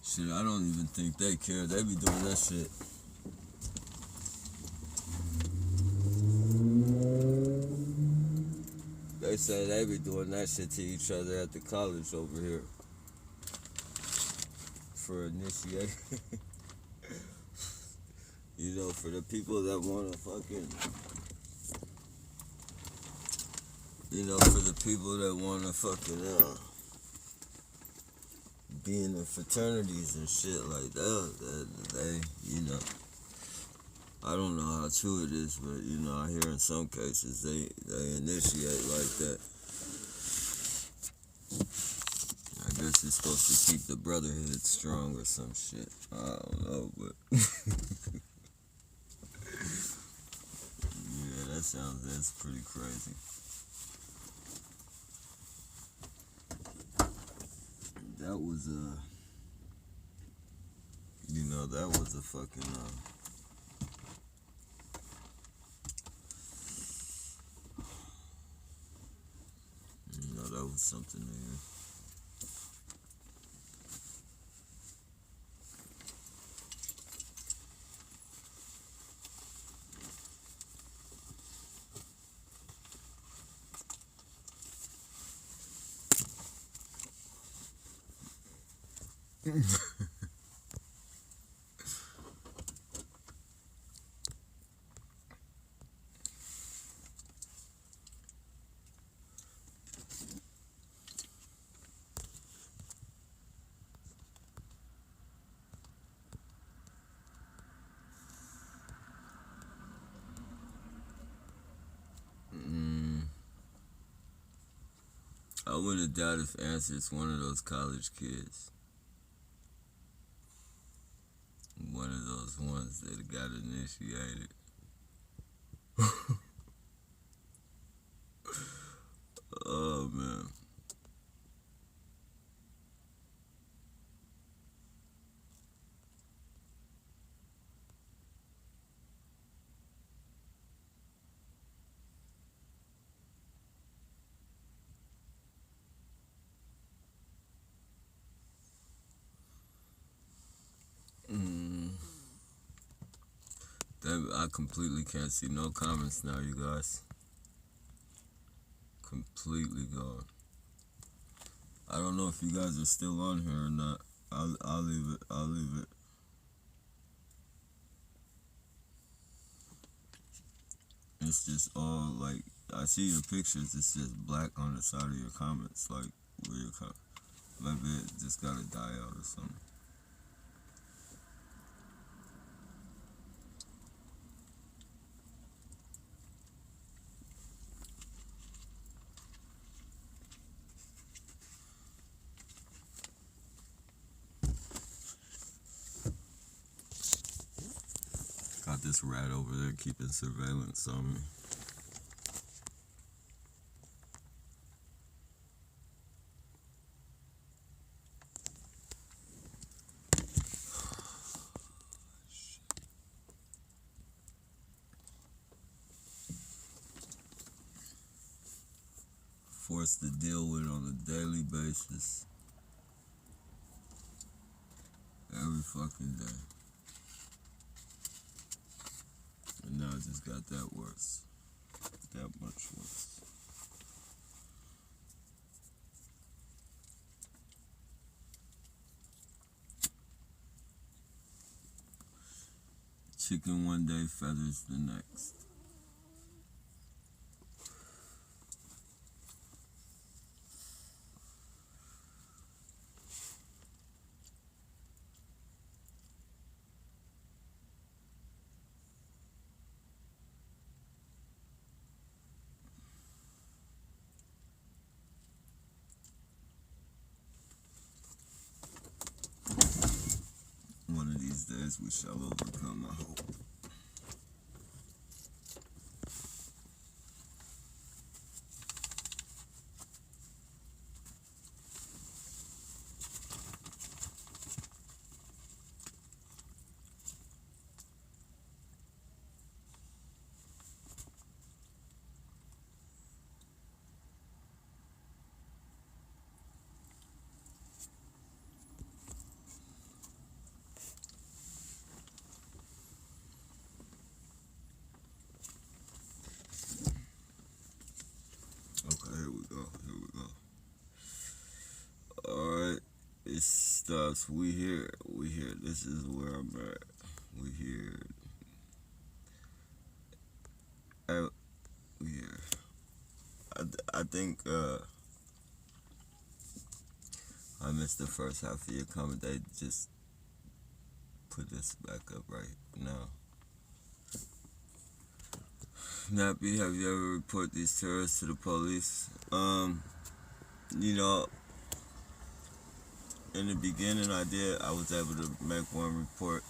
Shit, I don't even think they care. They be doing that shit. They say they be doing that shit to each other at the college over here. For initiation. You know, for the people that wanna fucking... You know, for the people that wanna fucking, be in the fraternities and shit like that, they, you know... I don't know how true it is, but, you know, I hear in some cases they initiate like that. I guess it's supposed to keep the brotherhood strong or some shit. I don't know, but... Yeah, that's pretty crazy. That was you know, that was a fucking, you know, that was something to hear. I wouldn't doubt if Answer's one of those college kids. One of those ones that got initiated. Oh, man. I completely can't see no comments now, you guys. Completely gone. I don't know if you guys are still on here or not. I'll leave it. I'll leave it. It's just all like, I see your pictures. It's just black on the side of your comments, like where your maybe it just gotta die out or something. Got this rat over there keeping surveillance on me. Forced to deal with on a daily basis. Every fucking day. And now it just got that worse. That much worse. Chicken one day, feathers the next. One of these days we shall overcome, I hope. it stops. We here. This is where I'm at. We here. We here. I think I missed the first half of your comment. They just put this back up right now. Nappy, have you ever reported these terrorists to the police? You know, in the beginning I did. I was able to make one report.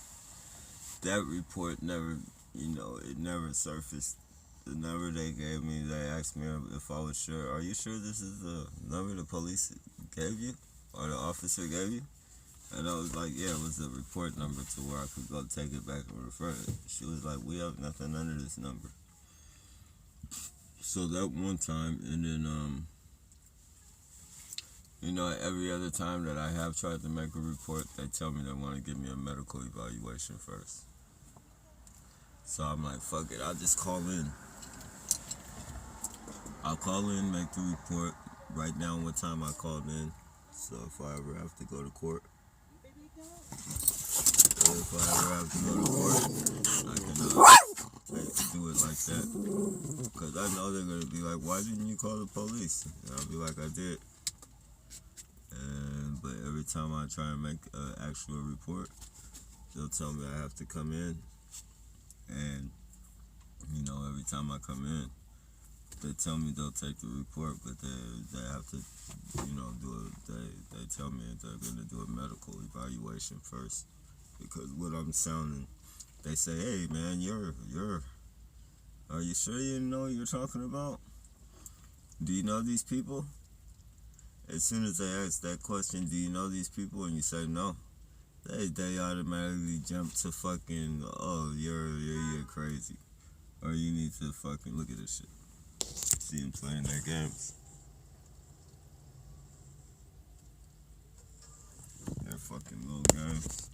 That report never, it never surfaced. The number they gave me, they asked me if I was sure. Are you sure this is the number the police gave you? Or the officer gave you? And I was like, yeah, it was the report number to where I could go take it back and refer it. She was like, we have nothing under this number. So that one time, and then, every other time that I have tried to make a report, they tell me they want to give me a medical evaluation first. So I'm like, fuck it, I'll just call in. I'll call in, make the report, write down what time I called in. So if I ever have to go to court, I can do it like that. Because I know they're going to be like, why didn't you call the police? And I'll be like, I did. But every time I try and make an actual report, they'll tell me I have to come in. And, every time I come in, they tell me they'll take the report, but they have to, they tell me that they're going to do a medical evaluation first. Because what I'm sounding, they say, hey man, are you sure you know what you're talking about? Do you know these people? As soon as they ask that question, do you know these people? And you say no, they automatically jump to fucking, oh, you're crazy. Or you need to fucking look at this shit. See them playing their games. They're fucking little games.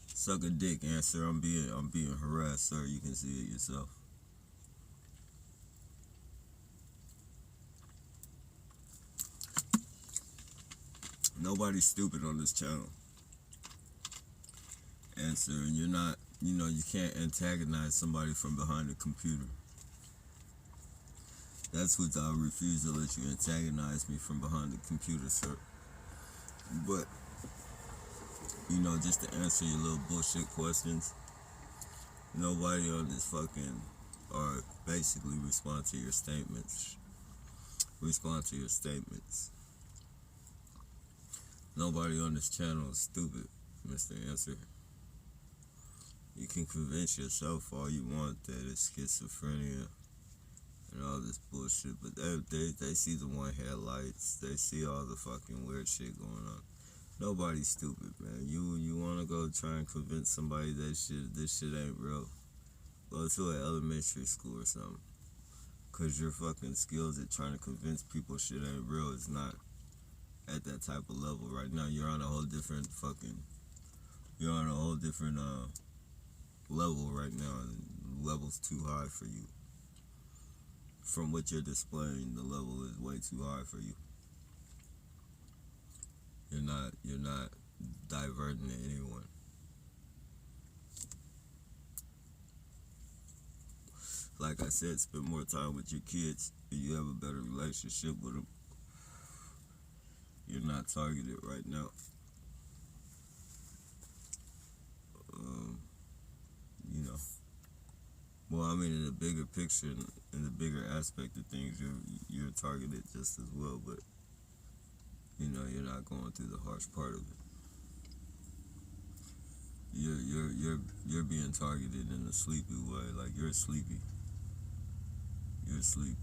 Suck a dick, answer. I'm being harassed, sir. You can see it yourself. Nobody's stupid on this channel. Answer, and you're not, you can't antagonize somebody from behind a computer. That's what I refuse to let you antagonize me from behind the computer, sir. But, just to answer your little bullshit questions, nobody on this fucking, or basically respond to your statements. Respond to your statements. Nobody on this channel is stupid, Mr. Answer. You can convince yourself all you want that it's schizophrenia and all this bullshit, but they see the one headlights, they see all the fucking weird shit going on. Nobody's stupid, man. You want to go try and convince somebody that this shit ain't real, go to an elementary school or something. Because your fucking skills at trying to convince people shit ain't real is not at that type of level right now. You're on a whole different level right now, and the level's too high for you. From what you're displaying, the level is way too high for you. You're not diverting to anyone. Like I said, spend more time with your kids and you have a better relationship with them. You're not targeted right now. Well, I mean, in the bigger picture, in the bigger aspect of things, you're targeted just as well, but you're not going through the harsh part of it. You're being targeted in a sleepy way, like you're sleepy. You're sleepy.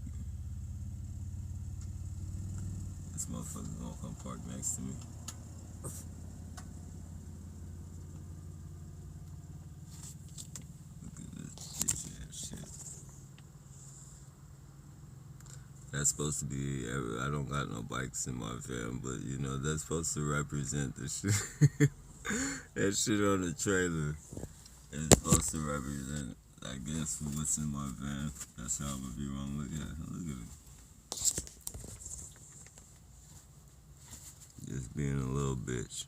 This motherfucker's gonna come park next to me. Look at this bitch ass shit. That's supposed to be, I don't got no bikes in my van, but that's supposed to represent the shit. That shit on the trailer is supposed to represent, I guess, what's in my van. That's how I'm gonna be wrong. Look at it. being a little bitch,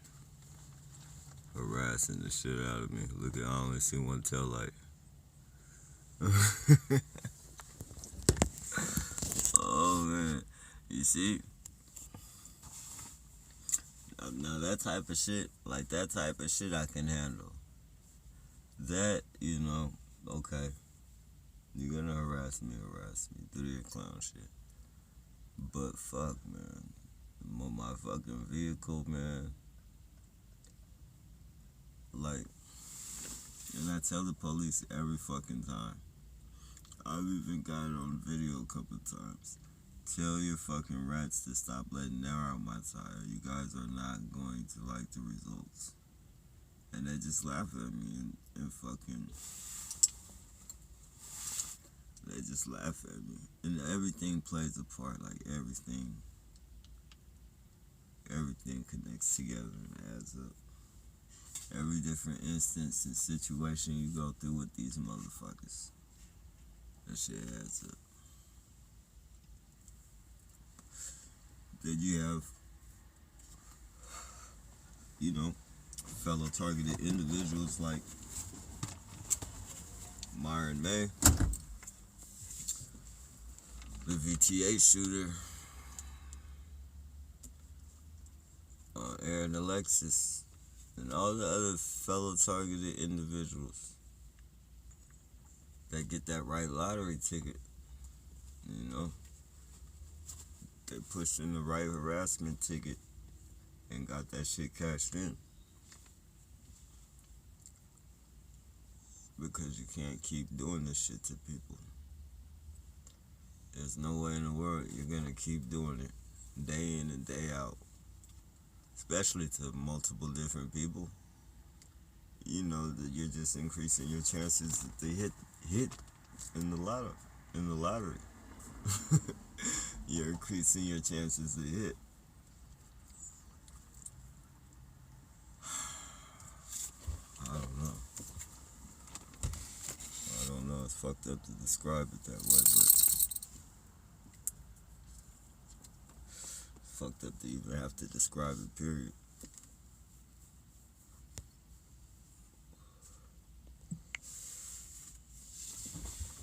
harassing the shit out of me. Look at, I only see one tail light. Oh man, you see? Now that type of shit, like that type of shit I can handle. That, okay. You're gonna harass me, do your clown shit. But fuck, man. My fucking vehicle, man. Like, and I tell the police every fucking time. I've even got it on video a couple of times. Tell your fucking rats to stop letting air out my tire. You guys are not going to like the results. And they just laugh at me and fucking... They just laugh at me. And everything plays a part, like everything connects together and adds up. Every different instance and situation you go through with these motherfuckers, that shit adds up. Then you have, fellow targeted individuals like Myron May, the VTA shooter, Aaron Alexis, and all the other fellow targeted individuals that get that right lottery ticket. They pushed in the right harassment ticket and got that shit cashed in. Because you can't keep doing this shit to people. There's no way in the world you're gonna keep doing it day in and day out. Especially to multiple different people. That you're just increasing your chances that they hit in the lottery. You're increasing your chances to hit. I don't know. It's fucked up to describe it that way, but fucked up to even have to describe it, period.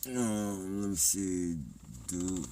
Let me see, dude.